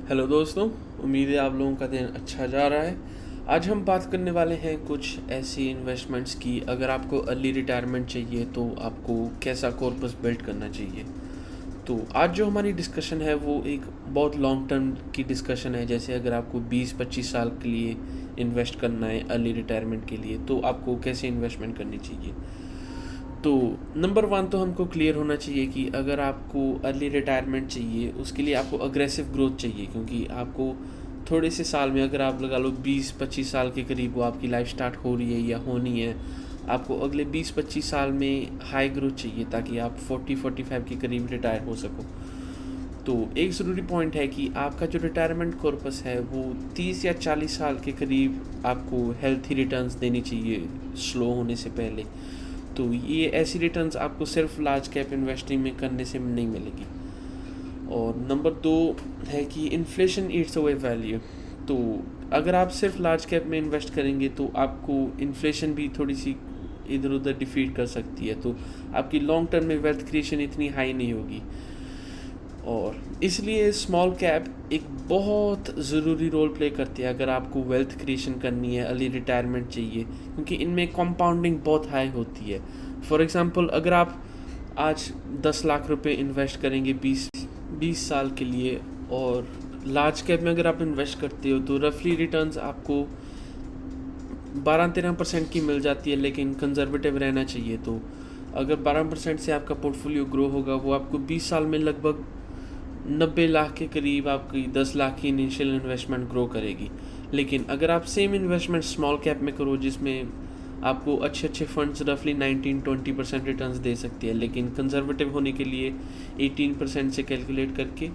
Hello दोस्तों, उम्मीद है आप लोगों का दिन अच्छा जा रहा है। आज हम बात करने वाले हैं कुछ ऐसी इन्वेस्टमेंट्स की, अगर आपको अर्ली रिटायरमेंट चाहिए तो आपको कैसा कॉर्पस बिल्ड करना चाहिए। तो आज जो हमारी डिस्कशन है वो एक बहुत लॉन्ग टर्म की डिस्कशन है। जैसे अगर आपको 20-25 साल के लिए इन्वेस्ट करना है अर्ली रिटायरमेंट के लिए, तो आपको कैसे इन्वेस्टमेंट करनी चाहिए। तो नंबर वन तो हमको क्लियर होना चाहिए कि अगर आपको अर्ली रिटायरमेंट चाहिए उसके लिए आपको अग्रेसिव ग्रोथ चाहिए, क्योंकि आपको थोड़े से साल में, अगर आप लगा लो 20-25 साल के करीब वो आपकी लाइफ स्टार्ट हो रही है या होनी है, आपको अगले 20-25 साल में हाई ग्रोथ चाहिए ताकि आप 40-45 के करीब रिटायर हो सको। तो एक ज़रूरी पॉइंट है कि आपका जो रिटायरमेंट कॉर्पस है वो 30 या 40 साल के करीब आपको हेल्थी रिटर्न्स देनी चाहिए स्लो होने से पहले। तो ये ऐसी रिटर्न्स आपको सिर्फ लार्ज कैप इन्वेस्टिंग में करने से नहीं मिलेगी। और नंबर दो है कि इन्फ्लेशन ईट्स अवे वैल्यू। तो अगर आप सिर्फ लार्ज कैप में इन्वेस्ट करेंगे तो आपको इन्फ्लेशन भी थोड़ी सी इधर उधर डिफीट कर सकती है, तो आपकी लॉन्ग टर्म में वेल्थ क्रिएशन इतनी हाई नहीं होगी। और इसलिए स्मॉल कैप एक बहुत ज़रूरी रोल प्ले करती है अगर आपको वेल्थ क्रिएशन करनी है, अर्ली रिटायरमेंट चाहिए, क्योंकि इनमें कंपाउंडिंग बहुत हाई होती है। फॉर एग्ज़ाम्पल, अगर आप आज 10 लाख रुपए इन्वेस्ट करेंगे 20 साल के लिए, और लार्ज कैप में अगर आप इन्वेस्ट करते हो तो रफली रिटर्न्स आपको 12-13% की मिल जाती है, लेकिन कंजर्वेटिव रहना चाहिए। तो अगर 12% से आपका पोर्टफोलियो ग्रो होगा, वो आपको 20 साल में लगभग 90 लाख के करीब आपकी 10 लाख की इनिशियल इन्वेस्टमेंट ग्रो करेगी। लेकिन अगर आप सेम इन्वेस्टमेंट स्मॉल कैप में करो, जिसमें आपको अच्छे अच्छे फंड्स रफली 19-20% रिटर्न्स दे सकती है, लेकिन कंजर्वेटिव होने के लिए 18% से कैलकुलेट करके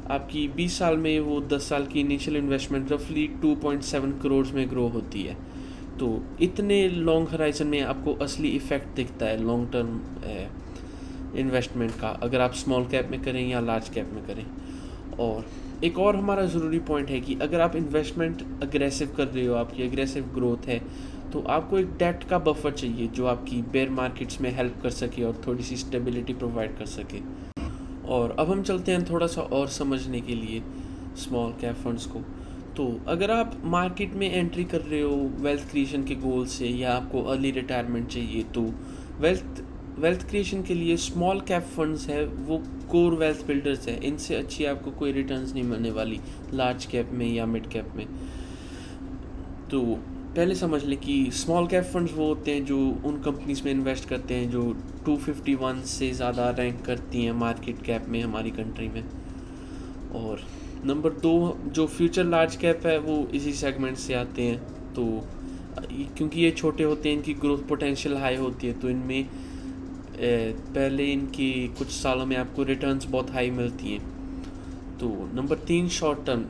आपकी 20 साल में वो 10 साल की इनिशियल इन्वेस्टमेंट रफली 2.7 करोड़ में ग्रो होती है। तो इतने लॉन्ग हराइजन में आपको असली इफ़ेक्ट दिखता है लॉन्ग टर्म इन्वेस्टमेंट का, अगर आप स्मॉल कैप में करें या लार्ज कैप में करें। और एक और हमारा ज़रूरी पॉइंट है कि अगर आप इन्वेस्टमेंट अग्रेसिव कर रहे हो, आपकी अग्रेसिव ग्रोथ है, तो आपको एक डेट का बफर चाहिए जो आपकी बेयर मार्केट्स में हेल्प कर सके और थोड़ी सी स्टेबिलिटी प्रोवाइड कर सके। और अब हम चलते हैं थोड़ा सा और समझने के लिए स्मॉल कैप फंड्स को। तो अगर आप मार्केट में एंट्री कर रहे हो वेल्थ क्रिएशन के गोल से, या आपको अर्ली रिटायरमेंट चाहिए, तो वेल्थ क्रिएशन के लिए स्मॉल कैप फंड्स है वो कोर वेल्थ बिल्डर्स है। इनसे अच्छी आपको कोई रिटर्न्स नहीं मिलने वाली लार्ज कैप में या मिड कैप में। तो पहले समझ लें कि स्मॉल कैप फंड्स वो होते हैं जो उन कंपनीज में इन्वेस्ट करते हैं जो 251 से ज़्यादा रैंक करती हैं मार्केट कैप में हमारी कंट्री में। और नंबर दो, जो फ्यूचर लार्ज कैप है वो इसी सेगमेंट से आते हैं। तो क्योंकि ये छोटे होते हैं, इनकी ग्रोथ पोटेंशियल हाई होती है, तो इनमें पहले इनकी कुछ सालों में आपको रिटर्न्स बहुत हाई मिलती हैं। तो नंबर तीन, शॉर्ट टर्म।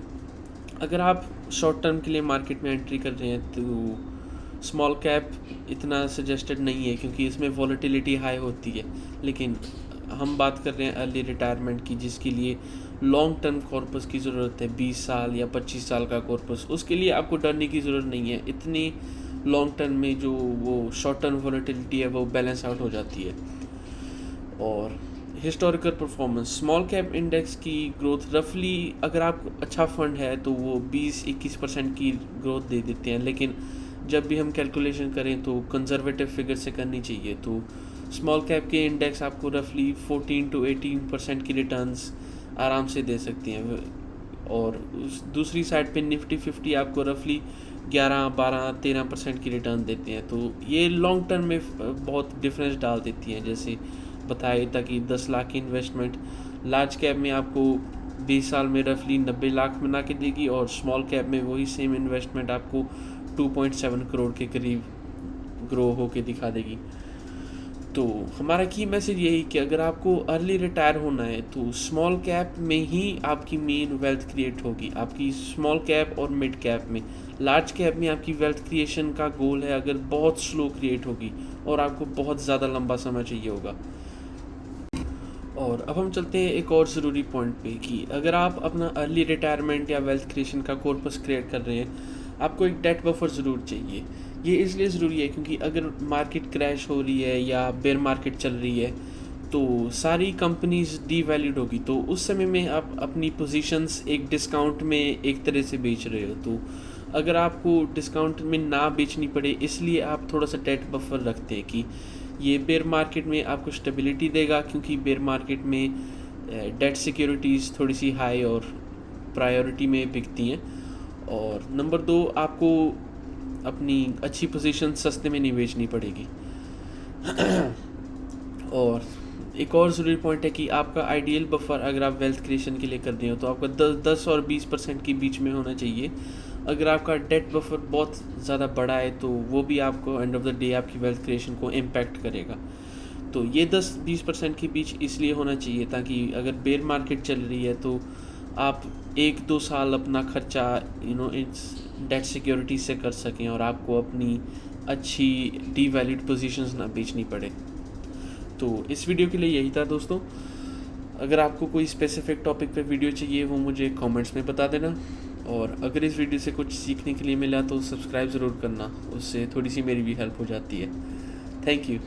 अगर आप शॉर्ट टर्म के लिए मार्केट में एंट्री कर रहे हैं तो स्मॉल कैप इतना सजेस्टेड नहीं है, क्योंकि इसमें वॉलेटिलिटी हाई होती है। लेकिन हम बात कर रहे हैं अर्ली रिटायरमेंट की, जिसके लिए लॉन्ग टर्म कॉर्पस की ज़रूरत है, 20 साल या 25 साल का कॉर्पस। उसके लिए आपको डरने की ज़रूरत नहीं है, इतनी लॉन्ग टर्म में जो वो शॉर्ट टर्म वॉलेटिलिटी है वो बैलेंस आउट हो जाती है। और historical performance, small cap index की ग्रोथ रफली, अगर आप अच्छा फंड है तो वो 20-21% की ग्रोथ दे देते हैं, लेकिन जब भी हम कैलकुलेशन करें तो कंजर्वेटिव फिगर से करनी चाहिए। तो स्मॉल कैप के इंडेक्स आपको रफली 14-18% की रिटर्न्स आराम से दे सकती हैं, और दूसरी साइड पे निफ्टी 50 आपको रफली 11-12-13% की रिटर्न देते हैं। तो ये लॉन्ग टर्म में बहुत डिफरेंस डाल देती हैं। जैसे बताया था कि 10 लाख की इन्वेस्टमेंट लार्ज कैप में आपको 20 साल में रफली 90 लाख बना के देगी, और स्मॉल कैप में वही सेम इन्वेस्टमेंट आपको 2.7 करोड़ के करीब ग्रो होके दिखा देगी। तो हमारा की मैसेज यही कि अगर आपको अर्ली रिटायर होना है तो स्मॉल कैप में ही आपकी मेन वेल्थ क्रिएट होगी, आपकी स्मॉल कैप और मिड कैप में। लार्ज कैप में आपकी वेल्थ क्रिएशन का गोल है अगर बहुत स्लो क्रिएट होगी, और आपको बहुत ज़्यादा लंबा समय चाहिए होगा। और अब हम चलते हैं एक और ज़रूरी पॉइंट पे कि अगर आप अपना अर्ली रिटायरमेंट या वेल्थ क्रिएशन का कॉर्पस क्रिएट कर रहे हैं, आपको एक डेट बफर ज़रूर चाहिए। ये इसलिए ज़रूरी है क्योंकि अगर मार्केट क्रैश हो रही है या बेयर मार्केट चल रही है तो सारी कंपनीज डीवैल्यूड होगी, तो उस समय में आप अपनी पोजीशंस एक डिस्काउंट में एक तरह से बेच रहे हो। तो अगर आपको डिस्काउंट में ना बेचनी पड़े, इसलिए आप थोड़ा सा डेट बफर रखते हैं कि ये बेयर मार्केट में आपको स्टेबिलिटी देगा, क्योंकि बेयर मार्केट में डेट सिक्योरिटीज़ थोड़ी सी हाई और प्रायोरिटी में बिकती हैं। और नंबर 2, आपको अपनी अच्छी पोजीशन सस्ते में नहीं बेचनी पड़ेगी। और एक और ज़रूरी पॉइंट है कि आपका आइडियल बफर अगर आप वेल्थ क्रिएशन के लिए कर रहे हो तो आपका 10 और 20% के बीच में होना चाहिए। अगर आपका डेट बफर बहुत ज़्यादा बड़ा है तो वो भी आपको एंड ऑफ द डे आपकी वेल्थ क्रिएशन को इम्पैक्ट करेगा। तो ये 10-20% के बीच इसलिए होना चाहिए ताकि अगर बेयर मार्केट चल रही है तो आप 1-2 साल अपना खर्चा इट्स डेट सिक्योरिटी से कर सकें और आपको अपनी अच्छी डीवैल्यूड पोजीशंस ना बेचनी पड़े। तो इस वीडियो के लिए यही था दोस्तों। अगर आपको कोई स्पेसिफिक टॉपिक पे वीडियो चाहिए वो मुझे कमेंट्स में बता देना, और अगर इस वीडियो से कुछ सीखने के लिए मिला तो सब्सक्राइब ज़रूर करना, उससे थोड़ी सी मेरी भी हेल्प हो जाती है। Thank you.